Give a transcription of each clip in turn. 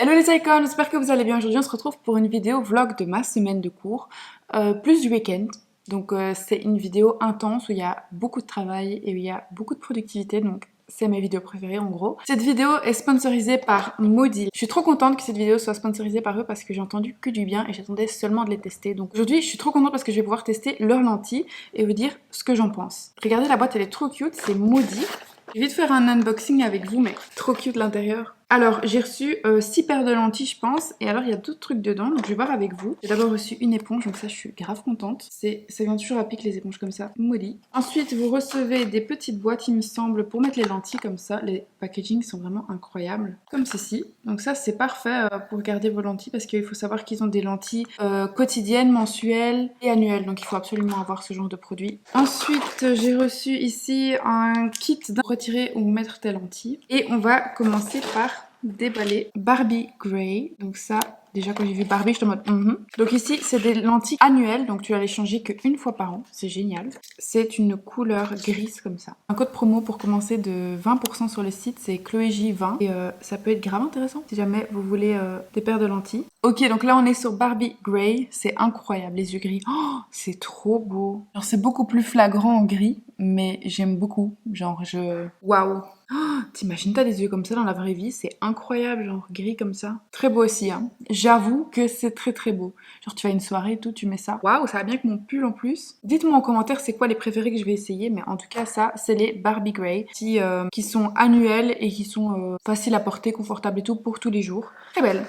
Hello les icônes, j'espère que vous allez bien. Aujourd'hui on se retrouve pour une vidéo vlog de ma semaine de cours, plus du week-end. Donc c'est une vidéo intense où il y a beaucoup de travail et où il y a beaucoup de productivité, donc c'est mes vidéos préférées en gros. Cette vidéo est sponsorisée par Maudie. Je suis trop contente que cette vidéo soit sponsorisée par eux parce que j'ai entendu que du bien et j'attendais seulement de les tester. Donc aujourd'hui je suis trop contente parce que je vais pouvoir tester leurs lentilles et vous dire ce que j'en pense. Regardez, la boîte elle est trop cute, c'est Maudie. Je vais vite faire un unboxing avec vous, mais trop cute l'intérieur. Alors, j'ai reçu 6 paires de lentilles, je pense, et alors il y a d'autres trucs dedans, donc je vais voir avec vous. J'ai d'abord reçu une éponge, donc ça, je suis grave contente. Ça vient toujours à pic, les éponges comme ça, Molly. Ensuite, vous recevez des petites boîtes, il me semble, pour mettre les lentilles comme ça. Les packagings sont vraiment incroyables, comme ceci. Donc ça, c'est parfait pour garder vos lentilles, parce qu'il faut savoir qu'ils ont des lentilles quotidiennes, mensuelles et annuelles, donc il faut absolument avoir ce genre de produit. Ensuite, j'ai reçu ici un kit de retirer ou mettre tes lentilles, et on va commencer par déballer Barbie Grey. Donc ça, déjà quand j'ai vu Barbie, je te mode Donc ici, c'est des lentilles annuelles, donc tu vas les changer qu'une fois par an. C'est génial. C'est une couleur grise comme ça. Un code promo pour commencer de 20% sur le site, c'est ChloéJ20. Et ça peut être grave intéressant si jamais vous voulez des paires de lentilles. Ok, donc là on est sur Barbie Grey. C'est incroyable, les yeux gris. Oh, c'est trop beau. Alors c'est beaucoup plus flagrant en gris, mais j'aime beaucoup. Genre Waouh. Oh, t'imagines, t'as des yeux comme ça dans la vraie vie, c'est incroyable, genre gris comme ça. Très beau aussi, hein. J'avoue que c'est très très beau. Genre tu vas à une soirée et tout, tu mets ça. Waouh, ça va bien avec mon pull en plus. Dites-moi en commentaire c'est quoi les préférés que je vais essayer, mais en tout cas ça, c'est les Barbie Grey qui sont annuels et qui sont faciles à porter, confortables et tout pour tous les jours. Très belle.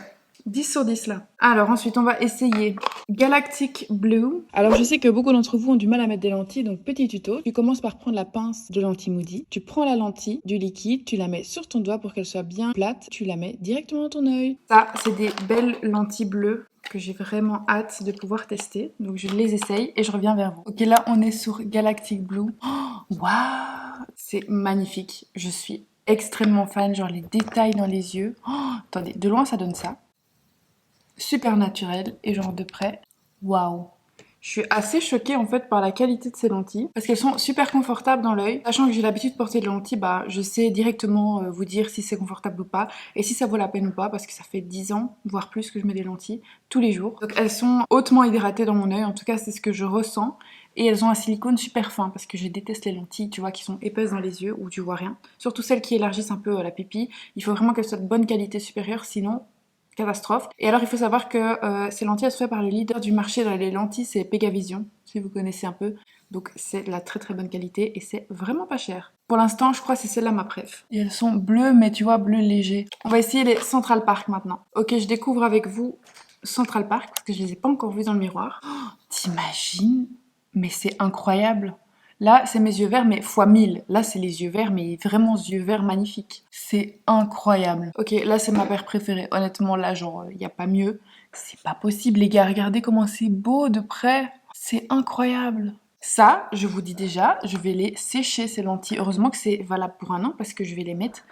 10 sur 10 là. Alors ensuite on va essayer Galactic Blue. Alors je sais que beaucoup d'entre vous ont du mal à mettre des lentilles, donc petit tuto. Tu commences par prendre la pince de lentille Moody. Tu prends la lentille du liquide, tu la mets sur ton doigt pour qu'elle soit bien plate. Tu la mets directement dans ton œil. Ça, c'est des belles lentilles bleues que j'ai vraiment hâte de pouvoir tester. Donc je les essaye et je reviens vers vous. Ok, là on est sur Galactic Blue. Waouh, c'est magnifique. Je suis extrêmement fan, genre les détails dans les yeux. Oh, attendez, de loin ça donne ça. Super naturel et genre de près, waouh. Je suis assez choquée en fait par la qualité de ces lentilles parce qu'elles sont super confortables dans l'œil. Sachant que j'ai l'habitude de porter des lentilles, bah je sais directement vous dire si c'est confortable ou pas et si ça vaut la peine ou pas parce que ça fait 10 ans, voire plus que je mets des lentilles tous les jours. Donc elles sont hautement hydratées dans mon œil, en tout cas c'est ce que je ressens. Et elles ont un silicone super fin parce que je déteste les lentilles, tu vois, qui sont épaisses dans les yeux où tu vois rien. Surtout celles qui élargissent un peu la pupille. Il faut vraiment qu'elles soient de bonne qualité supérieure, sinon catastrophe. Et alors il faut savoir que ces lentilles elles sont faites par le leader du marché dans les lentilles, c'est Pegavision, si vous connaissez un peu. Donc c'est de la très très bonne qualité et c'est vraiment pas cher. Pour l'instant je crois que c'est celle-là ma préf. Et elles sont bleues mais tu vois bleu léger. On va essayer les Central Park maintenant. Ok, je découvre avec vous Central Park parce que je les ai pas encore vues dans le miroir. Oh, t'imagines? Mais c'est incroyable. Là, c'est mes yeux verts, mais fois 1000. Là, c'est les yeux verts, mais vraiment yeux verts magnifiques. C'est incroyable. Ok, là, c'est ma paire préférée. Honnêtement, là, genre, il n'y a pas mieux. C'est pas possible, les gars. Regardez comment c'est beau de près. C'est incroyable. Ça, je vous dis déjà, je vais les sécher, ces lentilles. Heureusement que c'est valable pour un an, parce que je vais les mettre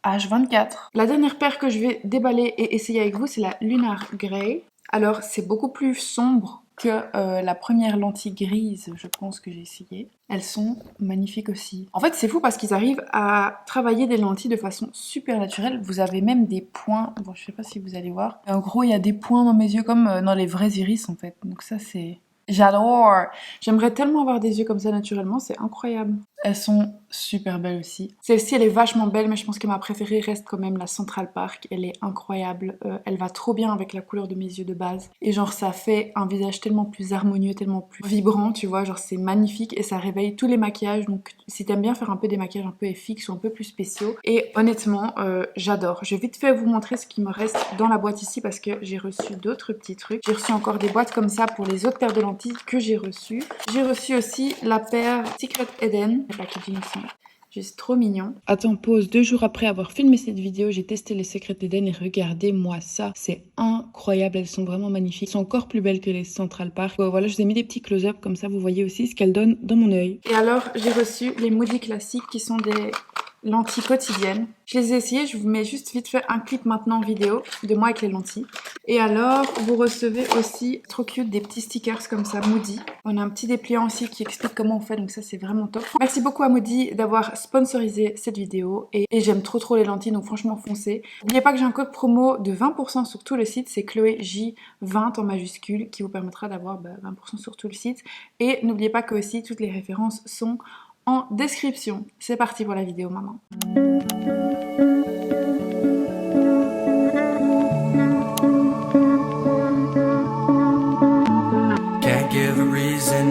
H24. La dernière paire que je vais déballer et essayer avec vous, c'est la Lunar Grey. Alors, c'est beaucoup plus sombre que la première lentille grise, je pense que j'ai essayé. Elles sont magnifiques aussi. En fait, c'est fou parce qu'ils arrivent à travailler des lentilles de façon super naturelle. Vous avez même des points. Bon, je sais pas si vous allez voir. En gros, il y a des points dans mes yeux comme dans les vrais iris, en fait. Donc ça, c'est... J'adore! J'aimerais tellement avoir des yeux comme ça naturellement, c'est incroyable. Elles sont super belles aussi. Celle-ci, elle est vachement belle, mais je pense que ma préférée reste quand même la Central Park. Elle est incroyable. Elle va trop bien avec la couleur de mes yeux de base. Et genre, ça fait un visage tellement plus harmonieux, tellement plus vibrant, tu vois. Genre, c'est magnifique et ça réveille tous les maquillages. Donc, si t'aimes bien faire un peu des maquillages un peu FX ou un peu plus spéciaux. Et honnêtement, j'adore. Je vais vite fait vous montrer ce qui me reste dans la boîte ici parce que j'ai reçu d'autres petits trucs. J'ai reçu encore des boîtes comme ça pour les autres paires de lentilles que j'ai reçues. J'ai reçu aussi la paire Secret Eden. Les packaging sont juste trop mignon. Attends, pause. 2 jours après avoir filmé cette vidéo, j'ai testé les Secret Eden et regardez-moi ça. C'est incroyable. Elles sont vraiment magnifiques. Elles sont encore plus belles que les Central Park. Voilà, je vous ai mis des petits close-up comme ça, vous voyez aussi ce qu'elles donnent dans mon œil. Et alors, j'ai reçu les Moody classiques qui sont des lentilles quotidiennes. Je les ai essayées, je vous mets juste vite fait un clip maintenant en vidéo de moi avec les lentilles. Et alors, vous recevez aussi, trop cute, des petits stickers comme ça, Moody. On a un petit dépliant aussi qui explique comment on fait, donc ça c'est vraiment top. Merci beaucoup à Moody d'avoir sponsorisé cette vidéo et j'aime trop les lentilles, donc franchement foncez. N'oubliez pas que j'ai un code promo de 20% sur tout le site, c'est Chloé J20 en majuscule qui vous permettra d'avoir 20% sur tout le site. Et n'oubliez pas que aussi toutes les références sont en description. C'est parti pour la vidéo maman.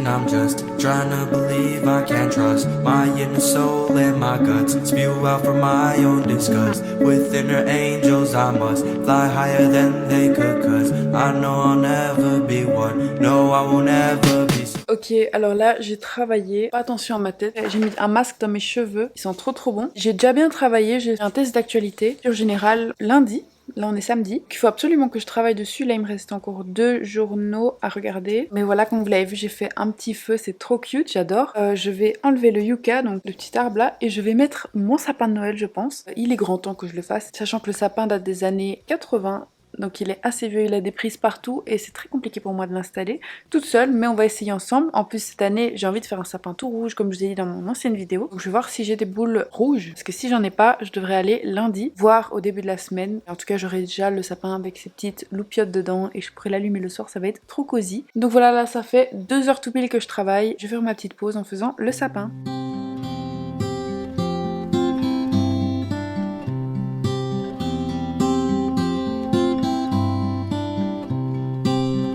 I'm just trying to believe I can trust my inner soul and my guts spew out from my own disgust. With inner angels I must fly higher than they could, cause I know I'll never be one. No, I won't ever be. Ok, alors là j'ai travaillé, attention à ma tête, j'ai mis un masque dans mes cheveux, ils sont trop bons. J'ai déjà bien travaillé, j'ai fait un test d'actualité sur Général lundi. Là on est samedi, il faut absolument que je travaille dessus. Là il me reste encore 2 journaux à regarder. Mais voilà, comme vous l'avez vu, j'ai fait un petit feu, c'est trop cute, j'adore. Je vais enlever le yucca, donc le petit arbre là, et je vais mettre mon sapin de Noël je pense. Il est grand temps que je le fasse, sachant que le sapin date des années 80. Donc il est assez vieux, il a des prises partout et c'est très compliqué pour moi de l'installer toute seule, mais on va essayer ensemble. En plus cette année j'ai envie de faire un sapin tout rouge comme je vous ai dit dans mon ancienne vidéo. Donc je vais voir si j'ai des boules rouges, parce que si j'en ai pas, je devrais aller lundi, voire au début de la semaine. En tout cas j'aurai déjà le sapin avec ses petites loupiottes dedans et je pourrai l'allumer le soir, ça va être trop cosy. Donc voilà, là ça fait 2 heures tout pile que je travaille. Je vais faire ma petite pause en faisant le sapin.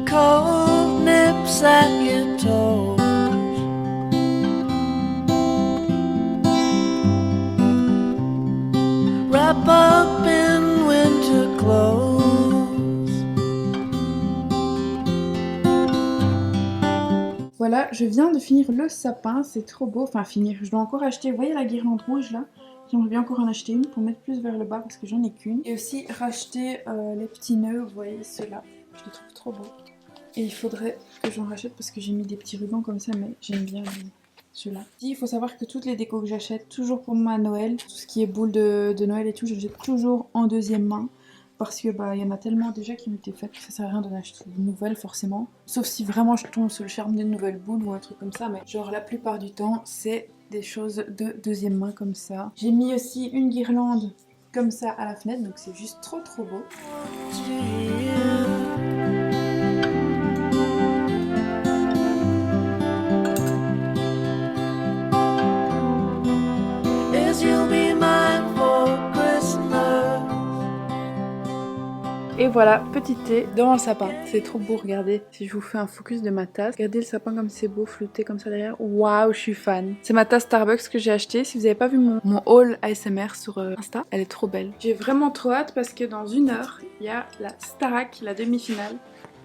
Cold nips at your toes, wrap up in winter clothes. Voilà, je viens de finir le sapin, c'est trop beau, enfin finir, je dois encore acheter, vous voyez la guirlande rouge là? J'aimerais bien encore en acheter une pour mettre plus vers le bas parce que j'en ai qu'une. Et aussi racheter les petits nœuds, vous voyez ceux-là, je les trouve trop beaux. Et il faudrait que j'en rachète parce que j'ai mis des petits rubans comme ça, mais j'aime bien ceux-là. Il faut savoir que toutes les décos que j'achète, toujours pour moi à Noël, tout ce qui est boules de Noël et tout, je jette toujours en deuxième main. Parce que il y en a tellement déjà qui ont été faites que ça sert à rien d'en acheter de nouvelles forcément. Sauf si vraiment je tombe sur le charme d'une nouvelle boule ou un truc comme ça, mais genre la plupart du temps c'est des choses de deuxième main comme ça. J'ai mis aussi une guirlande comme ça à la fenêtre, donc c'est juste trop beau. Et voilà, petit thé devant le sapin. C'est trop beau, regardez. Si je vous fais un focus de ma tasse, regardez le sapin comme c'est beau, flouté comme ça derrière. Waouh, je suis fan. C'est ma tasse Starbucks que j'ai achetée. Si vous n'avez pas vu mon haul ASMR sur Insta, elle est trop belle. J'ai vraiment trop hâte parce que dans 1 heure, il y a la Starac, la demi-finale.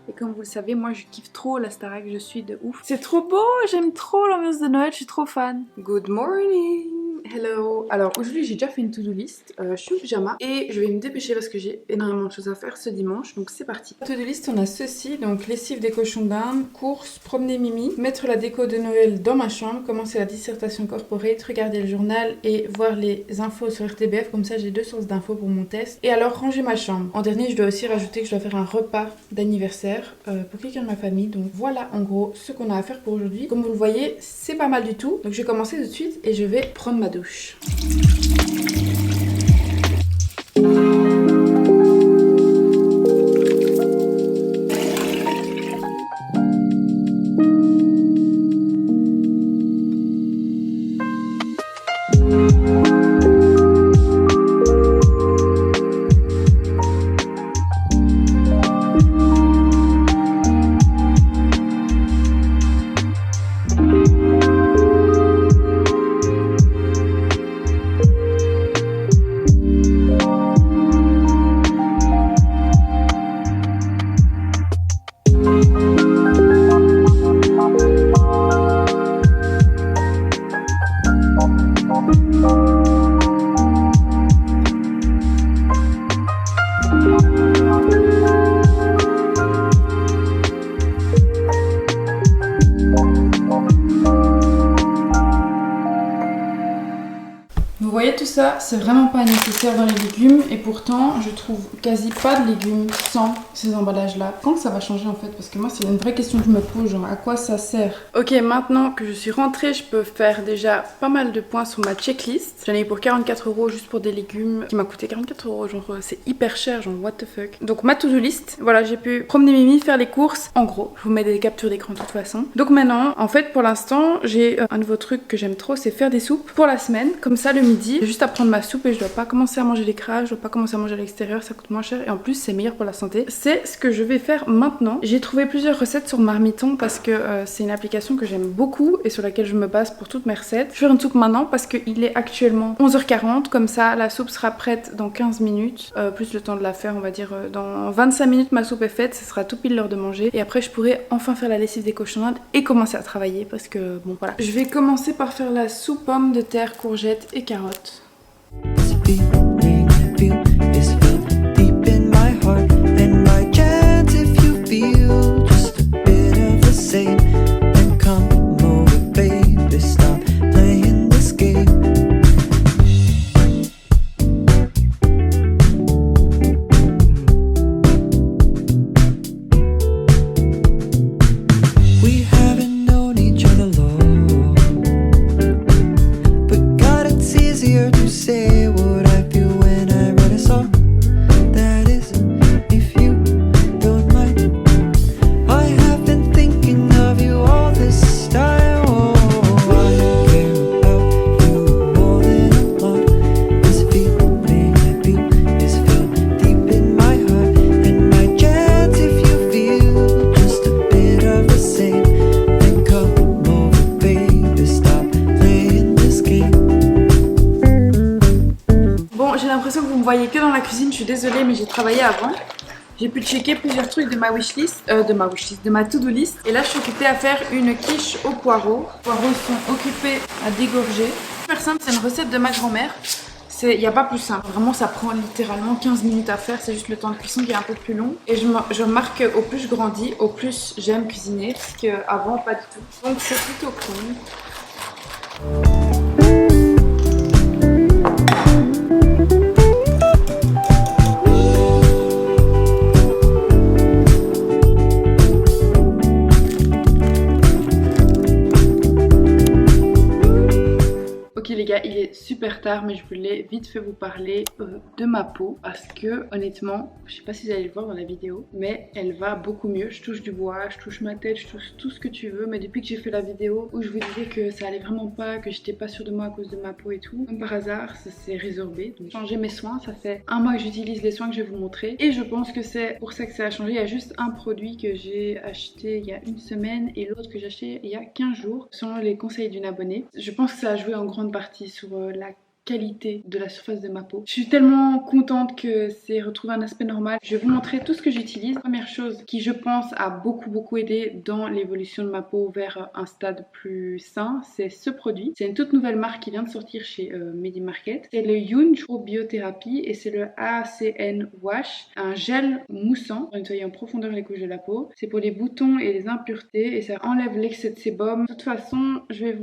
Et comme vous le savez, moi je kiffe trop la Starac, je suis de ouf. C'est trop beau, j'aime trop l'ambiance de Noël, je suis trop fan. Good morning. Hello. Alors aujourd'hui j'ai déjà fait une to-do list, je suis en pyjama et je vais me dépêcher parce que j'ai énormément de choses à faire ce dimanche, donc c'est parti. To-do list, on a ceci, donc lessive des cochons d'Inde, courses, promener Mimi, mettre la déco de Noël dans ma chambre, commencer la dissertation corporate, regarder le journal et voir les infos sur RTBF, comme ça j'ai 2 sources d'infos pour mon test. Et alors ranger ma chambre. En dernier je dois aussi rajouter que je dois faire un repas d'anniversaire pour quelqu'un de ma famille, donc voilà en gros ce qu'on a à faire pour aujourd'hui. Comme vous le voyez, c'est pas mal du tout, donc je vais commencer tout de suite et je vais prendre ma douche. tout ça, c'est vraiment pas nécessaire dans les légumes et pourtant je trouve quasi pas de légumes sans ces emballages là. Quand ça va changer en fait? Parce que moi c'est une vraie question que je me pose, genre à quoi ça sert? Ok, maintenant que je suis rentrée, je peux faire déjà pas mal de points sur ma checklist. J'en ai eu pour 44 € juste pour des légumes qui m'a coûté 44 €, genre c'est hyper cher, genre what the fuck. Donc ma to-do list, voilà, j'ai pu promener Mimi, faire les courses. En gros, je vous mets des captures d'écran de toute façon. Donc maintenant, en fait pour l'instant, j'ai un nouveau truc que j'aime trop, c'est faire des soupes pour la semaine. Comme ça le midi, j'ai juste à prendre ma soupe et je dois pas commencer à manger les craques, je dois pas commencer à manger à l'extérieur, ça coûte moins cher et en plus c'est meilleur pour la santé. C'est ce que je vais faire maintenant. J'ai trouvé plusieurs recettes sur Marmiton parce que c'est une application que j'aime beaucoup et sur laquelle je me base pour toutes mes recettes. Je vais faire une soupe maintenant parce qu'il est actuellement 11h40, comme ça la soupe sera prête dans 15 minutes, plus le temps de la faire, on va dire dans 25 minutes ma soupe est faite, ce sera tout pile l'heure de manger et après je pourrai enfin faire la lessive des cochonnades et commencer à travailler parce que bon voilà. Je vais commencer par faire la soupe pommes de terre, courgettes et carottes. Vous me voyez que dans la cuisine, je suis désolée mais j'ai travaillé avant. J'ai pu checker plusieurs trucs de ma wishlist, de ma to-do list. Et là je suis occupée à faire une quiche aux poireaux. Les poireaux sont occupés à dégorger. Super simple, c'est une recette de ma grand-mère. Il n'y a pas plus simple. Vraiment ça prend littéralement 15 minutes à faire, c'est juste le temps de cuisson qui est un peu plus long. Et je remarque au plus je grandis, au plus j'aime cuisiner. Parce qu'avant pas du tout. Donc c'est plutôt cool. Les gars, il est super tard mais je voulais vite fait vous parler de ma peau parce que honnêtement, je sais pas si vous allez le voir dans la vidéo, mais elle va beaucoup mieux. Je touche du bois, je touche ma tête, je touche tout ce que tu veux, mais depuis que j'ai fait la vidéo où je vous disais que ça allait vraiment pas, que j'étais pas sûre de moi à cause de ma peau et tout, comme par hasard ça s'est résorbé. Donc j'ai changé mes soins, ça fait un mois que j'utilise les soins que je vais vous montrer et je pense que c'est pour ça que ça a changé. Il y a juste un produit que j'ai acheté il y a une semaine et l'autre que j'ai acheté il y a 15 jours selon les conseils d'une abonnée. Je pense que ça a joué en grande partie sur la qualité de la surface de ma peau. Je suis tellement contente que c'est retrouvé un aspect normal. Je vais vous montrer tout ce que j'utilise. Première chose qui je pense a beaucoup aidé dans l'évolution de ma peau vers un stade plus sain, c'est ce produit. C'est une toute nouvelle marque qui vient de sortir chez Medi-Market. C'est le Yunj Biothérapie et c'est le ACN Wash, un gel moussant pour nettoyer en profondeur les couches de la peau. C'est pour les boutons et les impuretés et ça enlève l'excès de sébum. De toute façon, je vais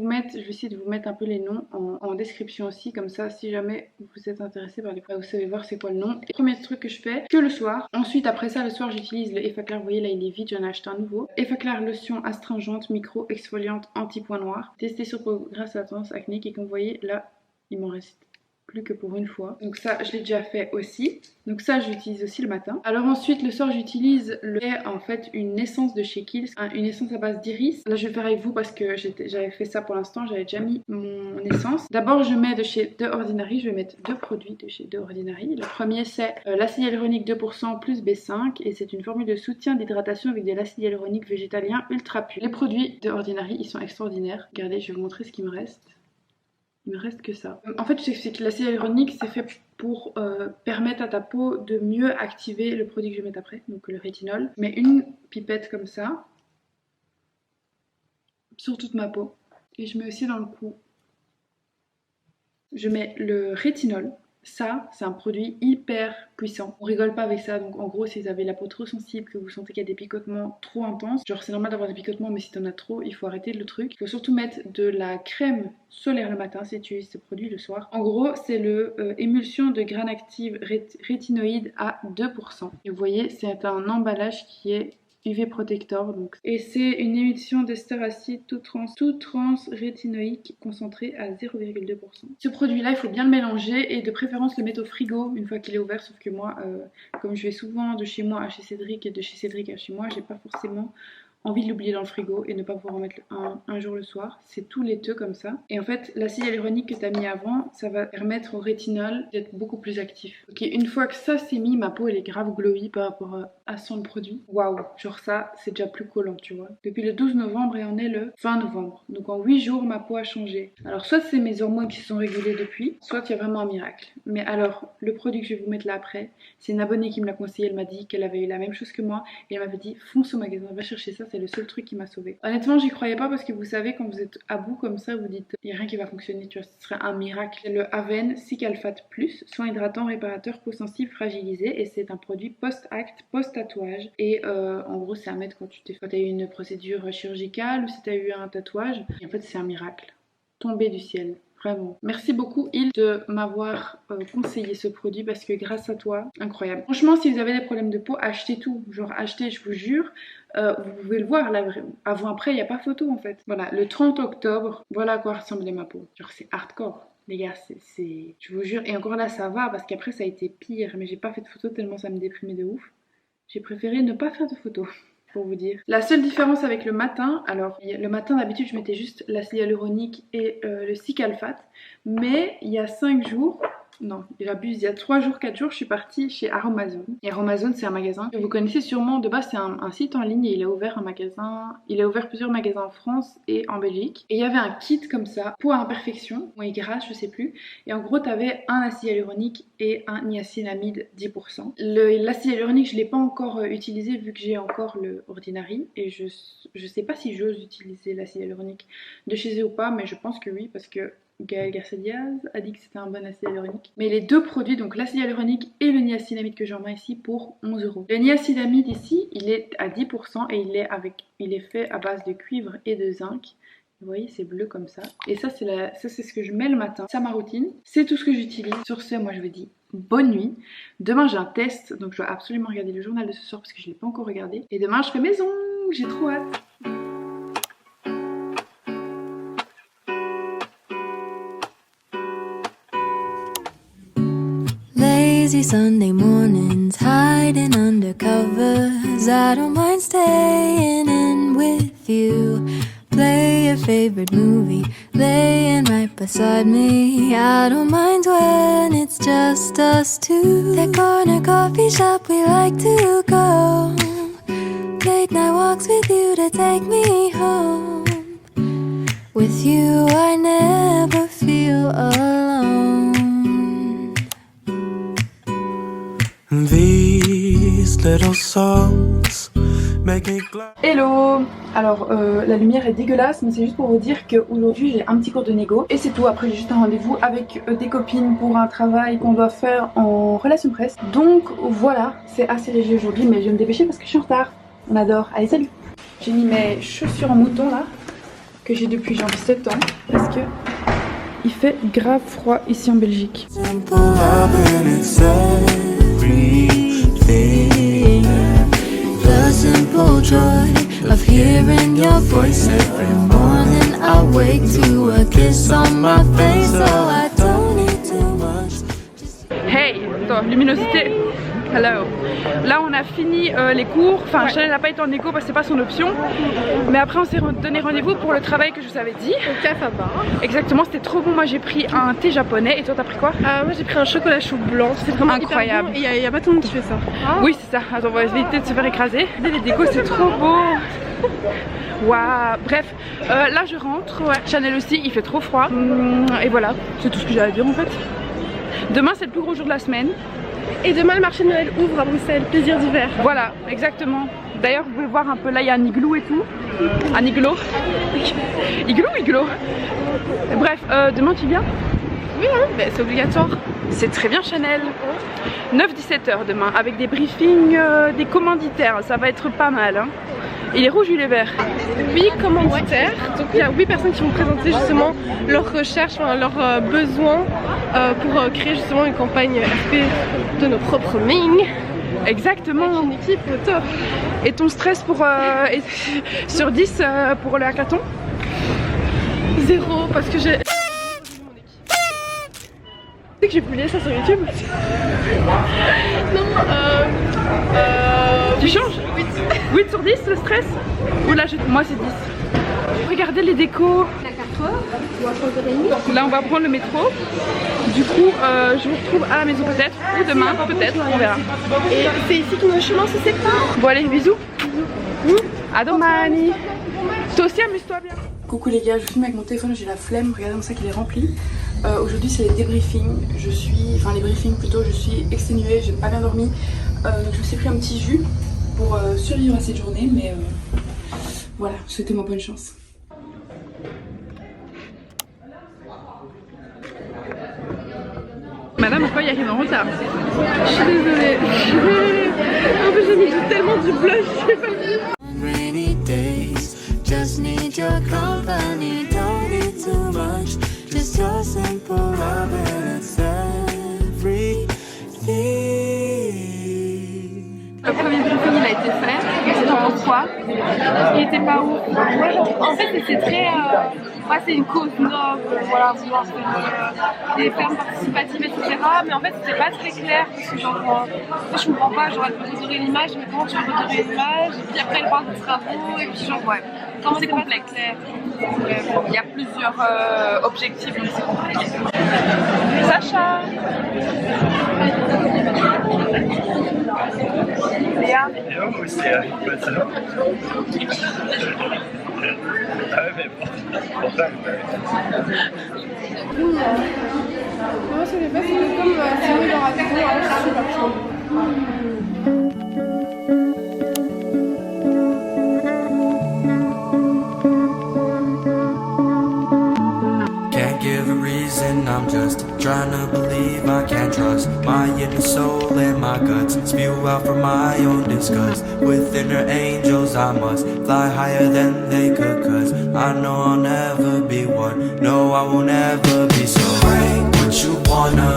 essayer de vous mettre un peu les noms en description aussi, comme ça si jamais vous êtes intéressé par les produits, vous savez voir c'est quoi le nom. Et premier truc que je fais que le soir. Ensuite après ça le soir j'utilise le Effaclar, vous voyez là il est vide, j'en ai acheté un nouveau. Effaclar lotion astringente micro exfoliante anti point noir. Testé sur peau grâce à la tendance acnéique et comme vous voyez là il m'en reste plus que pour une fois. Donc ça je l'ai déjà fait aussi. Donc ça j'utilise aussi le matin. Alors ensuite le soir j'utilise en fait une essence de chez Kiehl's, une essence à base d'iris. Là je vais faire avec vous parce que j'avais fait ça pour l'instant, j'avais déjà mis mon essence. D'abord je mets de chez The Ordinary, je vais mettre deux produits de chez The Ordinary. Le premier c'est l'acide hyaluronique 2% plus B5 et c'est une formule de soutien d'hydratation avec de l'acide hyaluronique végétalien ultra pur. Les produits de Ordinary ils sont extraordinaires. Regardez, je vais vous montrer ce qui me reste. Il me reste que ça. En fait, c'est que l'acide hyaluronique, c'est fait pour permettre à ta peau de mieux activer le produit que je vais mettre après, donc le rétinol. Je mets une pipette comme ça, sur toute ma peau. Et je mets aussi dans le cou. Je mets le rétinol. ça, c'est un produit hyper puissant. On rigole pas avec ça, donc en gros, si vous avez la peau trop sensible, que vous sentez qu'il y a des picotements trop intenses, genre c'est normal d'avoir des picotements, mais si t'en as trop, il faut arrêter le truc. Il faut surtout mettre de la crème solaire le matin si tu utilises ce produit le soir. En gros, c'est le émulsion de graines actives rétinoïdes à 2%. Et vous voyez, c'est un emballage qui est UV Protector donc. Et c'est une émulsion d'ester acide tout trans rétinoïque concentré à 0,2%. Ce produit là il faut bien le mélanger et de préférence le mettre au frigo une fois qu'il est ouvert, sauf que moi comme je vais souvent de chez moi à chez Cédric et de chez Cédric à chez moi, j'ai pas forcément envie de l'oublier dans le frigo et ne pas pouvoir en mettre un jour le soir. C'est tout laiteux comme ça. Et en fait, l'acide hyaluronique que tu as mis avant, ça va permettre au rétinol d'être beaucoup plus actif. Ok, une fois que ça c'est mis, ma peau elle est grave glowy par rapport à son produit. Waouh, genre ça, c'est déjà plus collant, tu vois. Depuis le 12 novembre et on est le 20 novembre. Donc en 8 jours, ma peau a changé. Alors soit c'est mes hormones qui se sont régulées depuis, soit il y a vraiment un miracle. Mais alors, le produit que je vais vous mettre là après, c'est une abonnée qui me l'a conseillé. Elle m'a dit qu'elle avait eu la même chose que moi et elle m'avait dit fonce au magasin, va chercher ça, c'est le seul truc qui m'a sauvée. Honnêtement, j'y croyais pas parce que vous savez, quand vous êtes à bout comme ça, vous dites il n'y a rien qui va fonctionner, tu vois, ce serait un miracle. C'est le Aven Cicalfate Plus, soin hydratant réparateur peau sensible fragilisée, et c'est un produit post-acte, post-tatouage. Et en gros, c'est à mettre quand tu as eu une procédure chirurgicale ou si tu as eu un tatouage. Et en fait, c'est un miracle tombé du ciel. Vraiment. Merci beaucoup Il de m'avoir conseillé ce produit parce que grâce à toi, incroyable. Franchement, si vous avez des problèmes de peau, achetez tout. Genre achetez, je vous jure. Vous pouvez le voir là, avant après, il n'y a pas photo en fait. Voilà, le 30 octobre, voilà à quoi ressemblait ma peau. Genre c'est hardcore. Les gars, c'est... Je vous jure. Et encore là, ça va parce qu'après, ça a été pire. Mais j'ai pas fait de photos tellement ça me déprimait de ouf. J'ai préféré ne pas faire de photos. Pour vous dire. La seule différence avec le matin, alors le matin d'habitude je mettais juste l'acide hyaluronique et le Cicalfate, mais il y a 5 jours, non j'abuse, il y a 3 jours, 4 jours je suis partie chez Aromazone. Et Aromazone c'est un magasin que vous connaissez sûrement, de base c'est un site en ligne et il a ouvert un magasin, il a ouvert plusieurs magasins en France et en Belgique. Et il y avait un kit comme ça, peau à imperfection, ou grâce je sais plus, et en gros t'avais un acide hyaluronique et un niacinamide 10%. L'acide hyaluronique je l'ai pas encore utilisé vu que j'ai encore le Ordinary et je sais pas si j'ose utiliser l'acide hyaluronique de chez eux ou pas, mais je pense que oui parce que Gaël Garcia Diaz a dit que c'était un bon acide hyaluronique. Mais les deux produits, donc l'acide hyaluronique et le niacinamide que j'en mets ici pour 11 €. Le niacinamide ici, il est à 10% et il est fait à base de cuivre et de zinc. Vous voyez, c'est bleu comme ça. Et ça, c'est ce que je mets le matin. C'est ma routine. C'est tout ce que j'utilise. Sur ce, moi, je vous dis bonne nuit. Demain, j'ai un test, donc je dois absolument regarder le journal de ce soir parce que je ne l'ai pas encore regardé. Et demain, je fais mes ongles. J'ai trop hâte. Lazy Sunday mornings, hiding under covers. I don't mind staying in with you. Play your favorite movie, laying right beside me. I don't mind when it's just us two. That corner coffee shop we like to go. Late night walks with you to take me home. With you I never feel alone. These little songs make me glad. Hello. Alors la lumière est dégueulasse mais c'est juste pour vous dire qu'aujourd'hui j'ai un petit cours de négo et c'est tout. Après j'ai juste un rendez-vous avec des copines pour un travail qu'on doit faire en relation presse. Donc voilà, c'est assez léger aujourd'hui mais je vais me dépêcher parce que je suis en retard. On adore. Allez salut. J'ai mis mes chaussures en mouton là que j'ai depuis genre 7 ans parce que il fait grave froid ici en Belgique. The simple joy of hearing your voice every morning. I wake to a kiss on my face, so I don't need too much. Hey, attends, luminosité. Hello. Là on a fini les cours, enfin Chanel n'a pas été en éco parce que c'est pas son option. Mais après on s'est donné rendez-vous pour le travail que je vous avais dit. Au café à bar. Exactement, c'était trop bon. Moi j'ai pris un thé japonais et toi t'as pris quoi? Moi j'ai pris un chocolat chaud blanc, c'est vraiment incroyable. Hyper bon et y a pas tout le monde qui fait ça. Oui c'est ça, attends on va éviter de se faire écraser. Les décos c'est trop beau. Waouh. Bref, là je rentre, ouais. Chanel aussi, il fait trop froid. Et voilà, c'est tout ce que j'ai à dire en fait. Demain c'est le plus gros jour de la semaine. Et demain le marché de Noël ouvre à Bruxelles, plaisir d'hiver. Voilà, exactement. D'ailleurs vous pouvez voir un peu là, il y a un igloo et tout. Un igloo. Igloo ou igloo? Bref, demain tu viens? Oui hein, bah, c'est obligatoire. C'est très bien Chanel. 9-17 heures demain avec des briefings, des commanditaires, ça va être pas mal hein. Il est rouge ou il est vert? 8 commanditaires, donc il y a 8 personnes qui vont présenter justement leurs recherches, enfin, leurs besoins pour créer justement une campagne RP de nos propres Ming. Exactement. Une équipe au top. Et ton stress pour sur 10 pour le hackathon? 0 parce que j'ai... Tu sais que j'ai publié ça sur YouTube? Non, tu changes? 8 sur 10 le stress? Ou là moi c'est 10. Regardez les décos. Là on va prendre le métro. Du coup je vous retrouve à la maison peut-être. Ou demain peut-être, on verra. et c'est ici que nos chemins se séparent. Bon allez bisous. À domani. Toi aussi amuse-toi bien. Coucou les gars, je filme avec mon téléphone, j'ai la flemme, regardez comme ça qu'il est rempli. Aujourd'hui c'est les débriefings, les briefings plutôt, je suis exténuée, j'ai pas bien dormi. Donc je me suis pris un petit jus pour survivre à cette journée, mais voilà, souhaitez-moi bonne chance. Madame, pourquoi il arrive en retard? Je suis désolée. En fait j'ai mis tellement du blush, je sais pas dire. Rainy days, just need your company. Don't need too much, just your simple love and it's everything. Le premier briefing il a été fait, c'est dans quoi? Il était pas ouf. En fait c'est très... c'est une cause noble, voilà, vouloir faire des fermes participatives, etc. Mais en fait c'était pas très clair parce que genre, moi je comprends pas, genre elle peut redorer l'image, mais comment tu veux redorer l'image? Et puis après elle parle de travaux, et puis genre ouais, comment c'est complexe. Il y a plusieurs objectifs donc c'est compliqué. Sacha! Léa? Ja, muss ja. Bitte. Moi je sais pas, c'est comme si on est dans un tour, je suis super chaud. Can't give a reason, I'm just trying to believe I can't trust my inner soul and my guts spew out from my own disgust. Within her angels I must fly higher than they could, cause I know I'll never be one. No, I won't ever be so. Break what you wanna